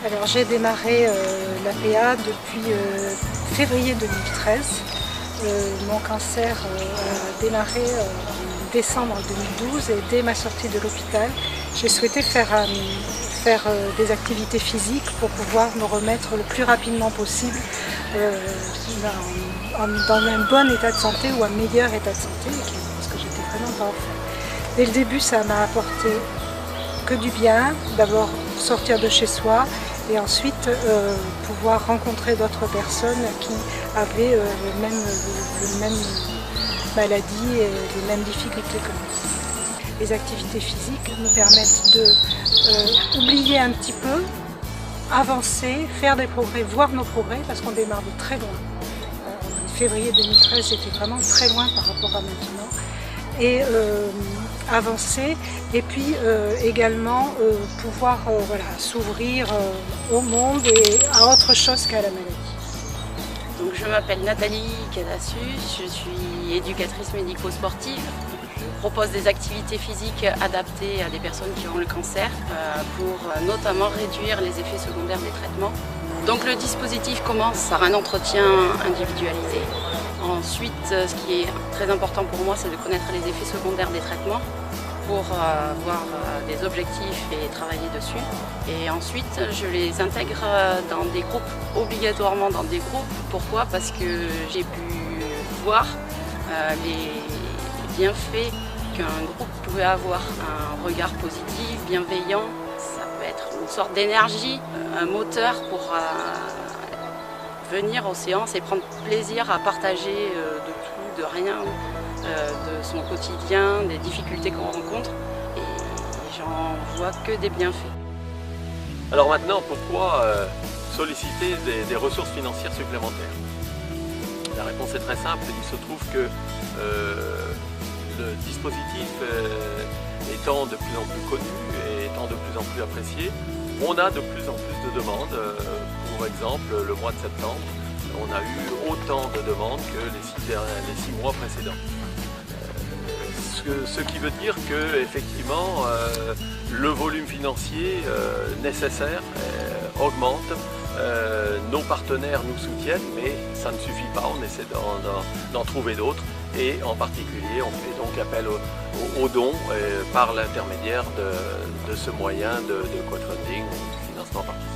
Alors j'ai démarré l'APA depuis février 2013. Mon cancer a démarré en décembre 2012 et dès ma sortie de l'hôpital, j'ai souhaité faire des activités physiques pour pouvoir me remettre le plus rapidement possible dans un bon état de santé ou un meilleur état de santé, parce que j'étais vraiment pas en fait. Dès le début, ça m'a apporté que du bien, d'abord sortir de chez soi et ensuite pouvoir rencontrer d'autres personnes qui avaient les mêmes maladies et les mêmes difficultés que nous. Les activités physiques nous permettent de oublier un petit peu, avancer, faire des progrès, voir nos progrès, parce qu'on démarre de très loin. En février 2013, j'étais vraiment très loin par rapport à maintenant. Et avancer et puis également pouvoir s'ouvrir au monde et à autre chose qu'à la maladie. Donc, je m'appelle Nathalie Cadassus, je suis éducatrice médico-sportive. Je propose des activités physiques adaptées à des personnes qui ont le cancer pour notamment réduire les effets secondaires des traitements. Donc le dispositif commence par un entretien individualisé. Ensuite, ce qui est très important pour moi, c'est de connaître les effets secondaires des traitements pour avoir des objectifs et travailler dessus. Et ensuite, je les intègre dans des groupes, obligatoirement dans des groupes. Pourquoi? Parce que j'ai pu voir les bienfaits qu'un groupe pouvait avoir. Un regard positif, bienveillant, ça peut être une sorte d'énergie, un moteur pour venir aux séances et prendre plaisir à partager de tout, de rien, de son quotidien, des difficultés qu'on rencontre, et j'en vois que des bienfaits. Alors maintenant, pourquoi solliciter des ressources financières supplémentaires? La réponse est très simple, il se trouve que le dispositif étant de plus en plus connu et étant de plus en plus apprécié, on a de plus en plus de demandes. Pour exemple, le mois de septembre, on a eu autant de demandes que les 6 mois précédents. Ce qui veut dire que effectivement, le volume financier nécessaire augmente. Nos partenaires nous soutiennent, mais ça ne suffit pas, on essaie d'en trouver d'autres. Et en particulier, on fait donc appel aux dons par l'intermédiaire de ce moyen de crowdfunding ou de financement participatif.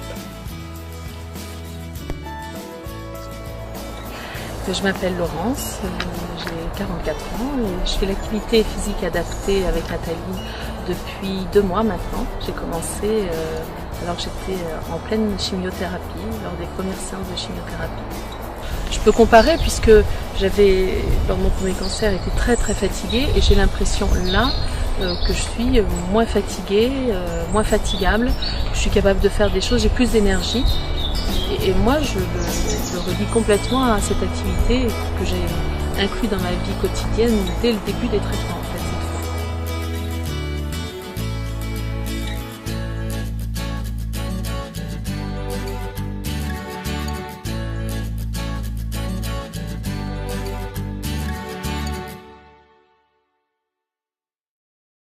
Je m'appelle Laurence, j'ai 44 ans et je fais l'activité physique adaptée avec Nathalie depuis 2 mois maintenant. J'ai commencé alors que j'étais en pleine chimiothérapie, lors des premières séances de chimiothérapie. Je peux comparer puisque j'avais, lors de mon premier cancer, été très fatiguée et j'ai l'impression là que je suis moins fatiguée, moins fatigable, je suis capable de faire des choses, j'ai plus d'énergie. Et moi, je le relie complètement à cette activité que j'ai inclus dans ma vie quotidienne dès le début des traitements.